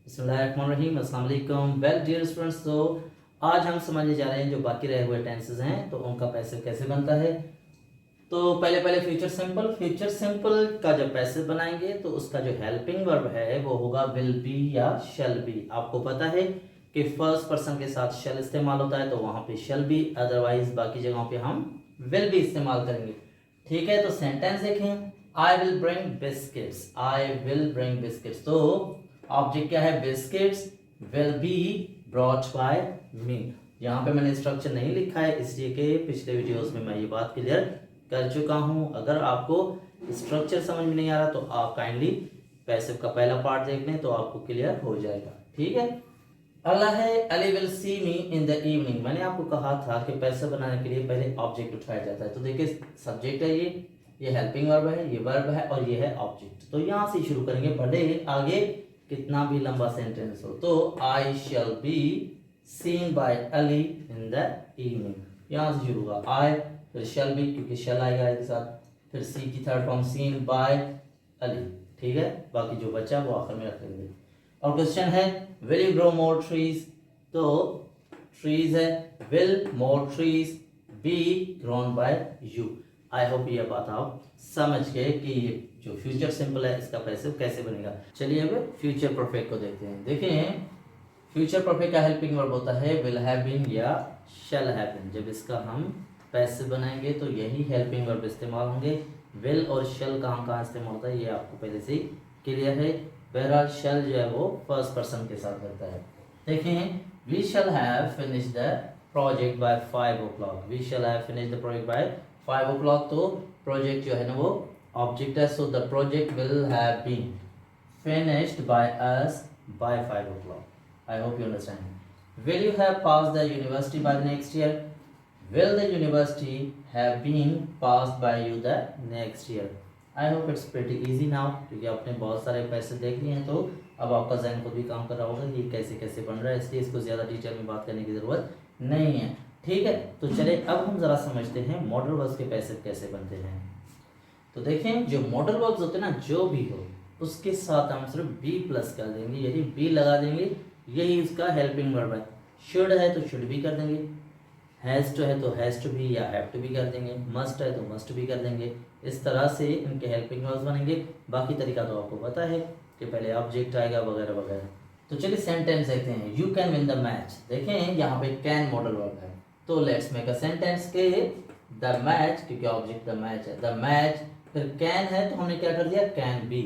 बिस्मिल्लाहिर्रहमानिर्रहीम, अस्सलाम वालेकुम। वेल डियर स्टूडेंट्स, तो आज हम समझने जा रहे हैं जो बाकी रहे हुए टेंसेस हैं तो उनका पैसिव कैसे बनता है। तो पहले फ्यूचर सिंपल का जब पैसिव बनाएंगे तो उसका जो हेल्पिंग वर्ब है वो होगा विल बी या शैल बी। आपको पता है कि फर्स्ट पर्सन के साथ शैल इस्तेमाल होता है तो वहां पे शैल बी, अदरवाइज बाकी जगहों पे हम विल बी इस्तेमाल करेंगे। ठीक है, तो सेंटेंस देखें। I will bring biscuits, I will bring biscuits. तो ऑब्जेक्ट क्या है? Biscuits will be brought by me. यहाँ पे मैंने स्ट्रक्चर नहीं लिखा है इसलिए कि पिछले वीडियोस में मैं ये बात क्लियर कर चुका हूँ। अगर आपको स्ट्रक्चर समझ में नहीं आ रहा तो आप काइंडली पैसिव का पहला पार्ट देख लें तो आपको क्लियर हो जाएगा। ठीक है, अगला है Ali will see me in the evening. मैंने आपको कहा था कि पैसिव बनाने के लिए पहले ऑब्जेक्ट उठाया जाता है। तो देखिए सब्जेक्ट है, ये हेल्पिंग वर्ब है, ये वर्ब है और ये है ऑब्जेक्ट। तो यहाँ से शुरू करेंगे, भले आगे कितना भी लंबा सेंटेंस हो। तो I shall be seen by Ali in the evening, यहाँ से शुरू होगा आई, फिर शैल बी क्योंकि शैल आएगा इसके साथ, फिर सी की third form seen by Ali. ठीक है, बाकी जो बचा वो आखिर में रख लेंगे। और क्वेश्चन है will you grow more trees. तो ट्रीज है, will more trees B grown by you. I hope ये बात आप समझ गए कि ये जो फ्यूचर सिंपल है इसका पैसिव कैसे बनेगा। चलिए अब फ्यूचर परफेक्ट को देखते हैं। देखें, फ्यूचर परफेक्ट का हेल्पिंग वर्ब होता है विल हैव बीन या शैल हैव बीन। जब इसका हम पैसिव बनाएंगे तो यही हेल्पिंग वर्ब इस्तेमाल होंगे। विल और शैल कहाँ कहाँ इस्तेमाल होता है ये आपको पहले से ही क्लियर है। बहरहाल शैल जो है वो फर्स्ट पर्सन के साथ रहता है। देखें, we shall have finish the project by 5 o'clock। We shall have finish the project by 5 o'clock। तो प्रोजेक्ट जो है ना वो ऑब्जेक्ट है, so the project will have been finished by us by 5 o'clock। I hope you understand. Will you have pass the university by next year. Will the university have been passed by you the next year. I hope it's pretty easy now, क्योंकि आपने बहुत सारे पैसे देख लिए हैं तो अब आपका जहन खुद भी काम कर रहा होगा कि कैसे कैसे बन रहा है, इसलिए इसको ज़्यादा डिटेल में बात करने की ज़रूरत नहीं है। ठीक है, तो चले अब हम ज़रा समझते हैं मॉडल वर्ब्स के पैसिव कैसे बनते हैं। तो देखें, जो मॉडल वर्ब्स होते हैं ना, जो भी हो उसके साथ हम सिर्फ बी प्लस कर देंगे, यही बी लगा देंगे, यही इसका हेल्पिंग वर्ब है। शुड है तो शुड भी कर देंगे, हैज़ टू है तो हैज़ टू भी या हैव टू भी कर देंगे, मस्ट है तो मस्ट भी कर देंगे। इस तरह से इनके हेल्पिंग वर्ब्स बनेंगे। बाकी तरीका तो आपको पता है कि पहले ऑब्जेक्ट आएगा वगैरह वगैरह। तो चलिए सेंटेंस देखते हैं। You can win the match. देखें यहाँ पे कैन मॉडल वर्ब है, तो लेट्स मेक अ सेंटेंस के द मैच, क्योंकि ऑब्जेक्ट द मैच है, द मैच, फिर कैन है तो हमने क्या कर दिया, can be.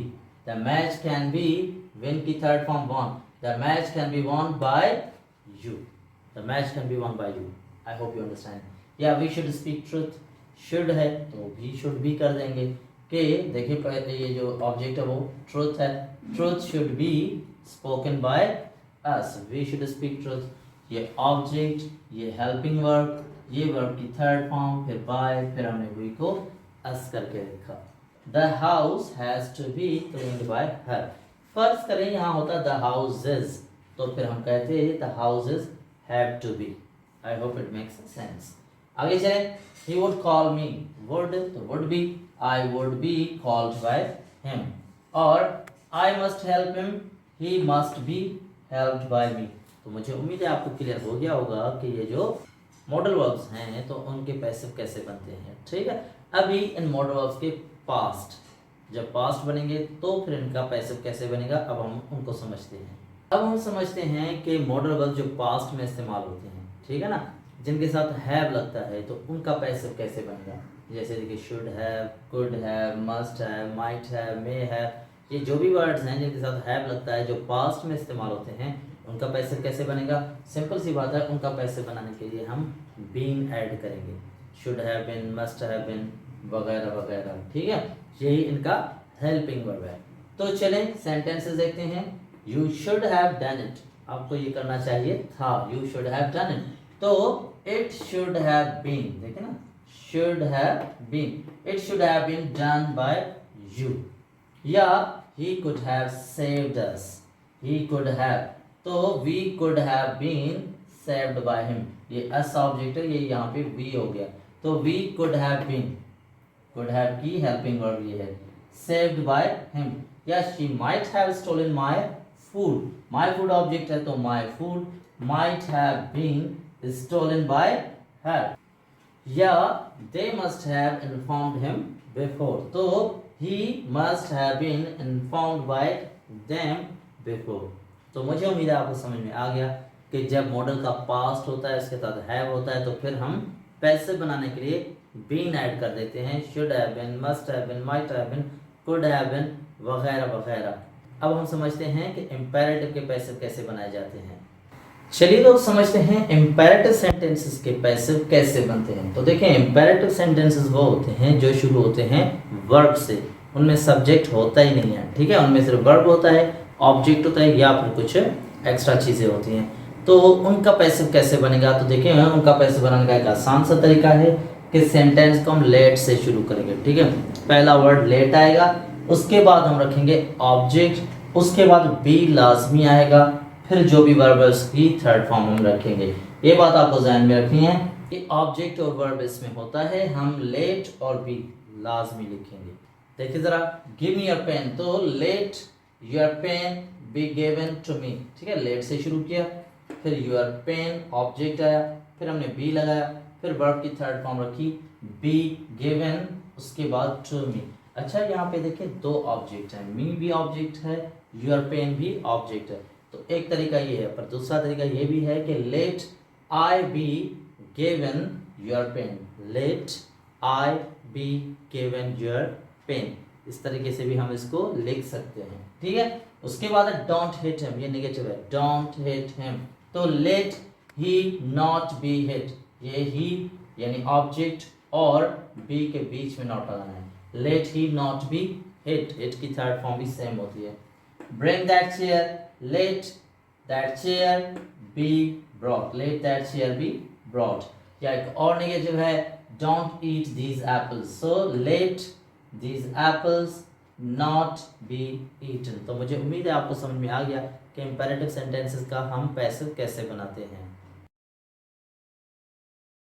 The match can be, win की third form won, the match can be won by you. The match can be won by you. I hope you understand. या we should speak truth, should है तो भी should भी कर देंगे कि देखिए पहले ये जो ऑब्जेक्ट है वो ट्रुथ है, truth should be spoken by us, we should speak truth. ये ऑब्जेक्ट, ये हेल्पिंग वर्ब, ये वर्ब की थर्ड फॉर्म, फिर बाय, फिर हमने वी को अस करके लिखा। The house has to be cleaned by her. फर्ज करें यहाँ होता द हाउसेज, तो फिर हम कहते हैं the houses have to be. I hope it makes sense. आगे चले, he would call me, would तो would be, I would be called by him। और I must help him, he must be helped by me। तो मुझे उम्मीद है आपको clear हो गया होगा कि ये जो मॉडल वर्ब्स हैं तो उनके पैसिव कैसे बनते हैं। ठीक है, अभी इन मॉडल वर्ब्स के पास्ट, जब पास्ट बनेंगे तो फिर इनका पैसिव कैसे बनेगा, अब हम उनको समझते हैं। अब हम समझते हैं कि मॉडल वर्ब जो पास्ट में इस्तेमाल होते हैं, ठीक है ना, जिनके साथ हैव लगता है तो उनका पैसिव कैसे बनेगा। जैसे देखिए should have, could have, must have, might have, may have, ये जो भी वर्ड्स हैं जिनके साथ हैव लगता है जो पास्ट में इस्तेमाल होते हैं उनका पैसिव कैसे बनेगा। सिंपल सी बात है, उनका पैसिव बनाने के लिए हम बीन ऐड करेंगे, should have been, must have been वगैरह वगैरह। ठीक है, यही इनका हेल्पिंग वर्ब है। तो चलें सेंटेंसेस देखते हैं। You should have done it, आपको ये करना चाहिए था, you should have done it. तो इट शुड हैव बीन, देखे ना, should have been, it should have been done by you. या he could have saved us, he could have, तो we could have been saved by him, ये us object है, ये यहाँ पे we हो गया, तो we could have been, could have की हेल्पिंग वर्ब ये है, सेव्ड बाय हिम। या she might have stolen my food. My food ऑब्जेक्ट है तो my food might have been stolen by her. या they must have informed him before. तो he must have been informed by them before. तो मुझे उम्मीद है आपको समझ में आ गया कि जब मॉडल का पास्ट होता है उसके साथ हैव होता है तो फिर हम पैसिव बनाने के लिए बीन ऐड कर देते हैं, should have been, must have been, might have been, could have been वगैरह वगैरह। अब हम समझते हैं कि इम्पेरेटिव के पैसिव कैसे बनाए जाते हैं। चलिए तो समझते हैं इम्पेरेटिव सेंटेंसेस के पैसिव कैसे बनते हैं। तो देखें इम्पेरेटिव सेंटेंसेस वो होते हैं जो शुरू होते हैं वर्ब से, उनमें सब्जेक्ट होता ही नहीं है, ठीक है, उनमें सिर्फ वर्ब होता है, ऑब्जेक्ट होता है या फिर कुछ एक्स्ट्रा चीज़ें होती हैं। तो उनका पैसिव कैसे बनेगा, तो देखें उनका पैसिव बनाने का एक आसान सा तरीका है कि सेंटेंस को हम लेट से शुरू करेंगे, ठीक है। पहला वर्ड लेट आएगा, उसके बाद हम रखेंगे ऑब्जेक्ट, उसके बाद बी लाजमी आएगा, फिर जो भी वर्ब है उसकी थर्ड फॉर्म हम रखेंगे। ये बात आपको ध्यान में रखनी है कि ऑब्जेक्ट और वर्ब इसमें होता है, हम लेट और बी लाजमी लिखेंगे। देखिए ज़रा, गिव मी योर पेन, तो let your pen be given to me, ठीक है, लेट से शुरू किया, फिर योर पेन ऑब्जेक्ट आया, फिर हमने बी लगाया, फिर वर्ब की थर्ड फॉर्म रखी बी गिवन, उसके बाद टू मी। अच्छा यहाँ पे देखिए दो ऑब्जेक्ट है, मी भी ऑब्जेक्ट है, योर पेन भी ऑब्जेक्ट है। तो एक तरीका ये है, पर दूसरा तरीका ये भी है कि let I be given your pen, let I be given your pen, इस तरीके से भी हम इसको लिख सकते हैं, ठीक है। उसके बाद डोंट हिट हिम, ये नेगेटिव है, डोंट हिट हिम, तो let he not be hit, ये ही यानी ऑब्जेक्ट और बी के बीच में नॉट लगाना है, let he not be hit, hit की थर्ड फॉर्म भी सेम होती है। Bring that chair, let that chair be brought, let that chair be brought. या एक और नेगेटिव है, don't eat these apples, so let these apples not be eaten. तो मुझे उम्मीद है आपको समझ में आ गया कि इम्पेरेटिव सेंटेंसेस का हम पैसिव कैसे बनाते हैं।